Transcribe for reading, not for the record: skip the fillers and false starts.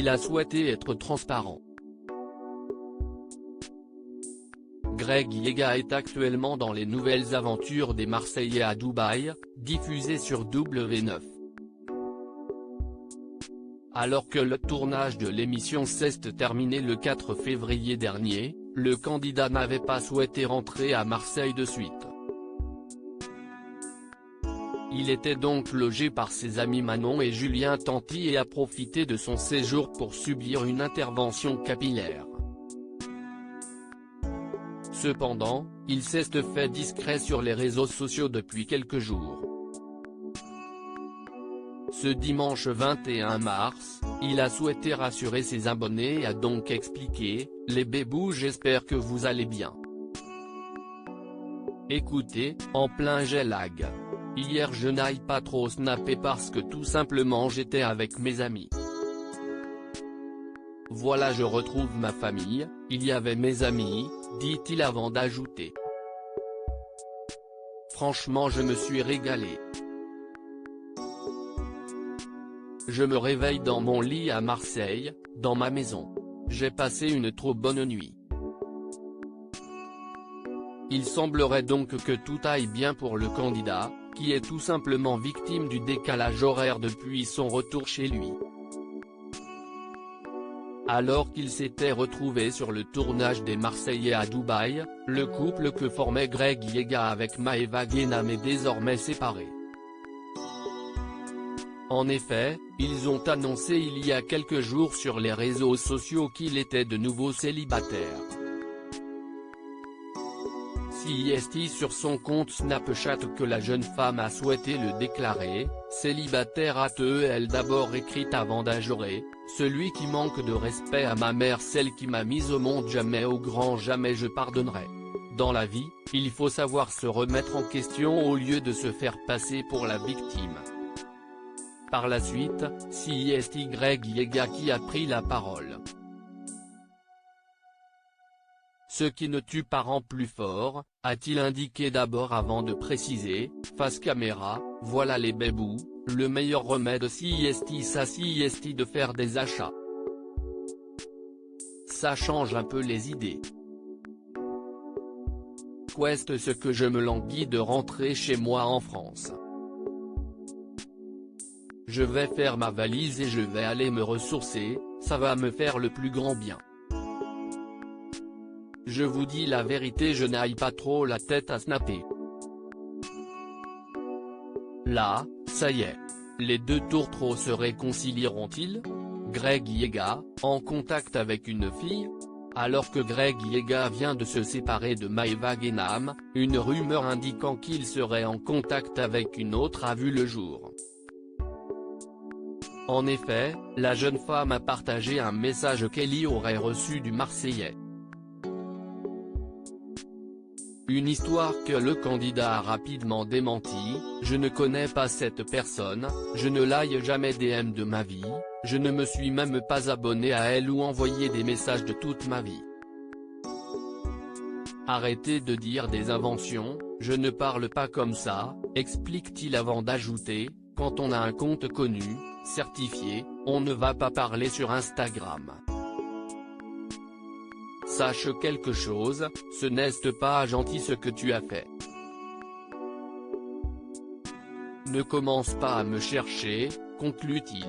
il a souhaité être transparent. Greg Yega est actuellement dans les nouvelles aventures des Marseillais à Dubaï, diffusées sur W9. Alors que le tournage de l'émission s'est terminé le 4 février dernier, le candidat n'avait pas souhaité rentrer à Marseille de suite. Il était donc logé par ses amis Manon et Julien Tanti et a profité de son séjour pour subir une intervention capillaire. Cependant, il s'est fait discret sur les réseaux sociaux depuis quelques jours. Ce dimanche 21 mars, il a souhaité rassurer ses abonnés et a donc expliqué « Les bébous, j'espère que vous allez bien. Écoutez, en plein jet lag. Hier je n'aille pas trop snapper parce que tout simplement j'étais avec mes amis. Voilà, je retrouve ma famille, il y avait mes amis », dit-il avant d'ajouter. Franchement je me suis régalé. Je me réveille dans mon lit à Marseille, dans ma maison. J'ai passé une trop bonne nuit. Il semblerait donc que tout aille bien pour le candidat, qui est tout simplement victime du décalage horaire depuis son retour chez lui. Alors qu'il s'était retrouvé sur le tournage des Marseillais à Dubaï, le couple que formait Greg Yega avec Maeva Guénam est désormais séparé. En effet, ils ont annoncé il y a quelques jours sur les réseaux sociaux qu'il était de nouveau célibataire. CIST sur son compte Snapchat que la jeune femme a souhaité le déclarer, célibataire a-t-elle d'abord écrit avant d'ajouter, celui qui manque de respect à ma mère, celle qui m'a mise au monde, jamais au grand jamais je pardonnerai. Dans la vie, il faut savoir se remettre en question au lieu de se faire passer pour la victime. Par la suite, CIST Greg Yega qui a pris la parole. Ce qui ne tue pas rend plus fort, a-t-il indiqué d'abord avant de préciser, face caméra, voilà les bébous, le meilleur remède CIST ça CIST de faire des achats. Ça change un peu les idées. Quest ce que je me languis de rentrer chez moi en France. Je vais faire ma valise et je vais aller me ressourcer, ça va me faire le plus grand bien. Je vous dis la vérité, je n'aille pas trop la tête à snapper. Là, ça y est. Les deux tourtereaux se réconcilieront-ils? Greg Yega, en contact avec une fille? Alors que Greg Yega vient de se séparer de Maeva Guénam, une rumeur indiquant qu'il serait en contact avec une autre a vu le jour. En effet, la jeune femme a partagé un message qu'elle aurait reçu du Marseillais. Une histoire que le candidat a rapidement démenti, je ne connais pas cette personne, je ne l'aille jamais DM de ma vie, je ne me suis même pas abonné à elle ou envoyé des messages de toute ma vie. Arrêtez de dire des inventions, je ne parle pas comme ça, explique-t-il avant d'ajouter, quand on a un compte connu, certifié, on ne va pas parler sur Instagram. Sache quelque chose, ce n'est pas gentil ce que tu as fait. Ne commence pas à me chercher, conclut-il.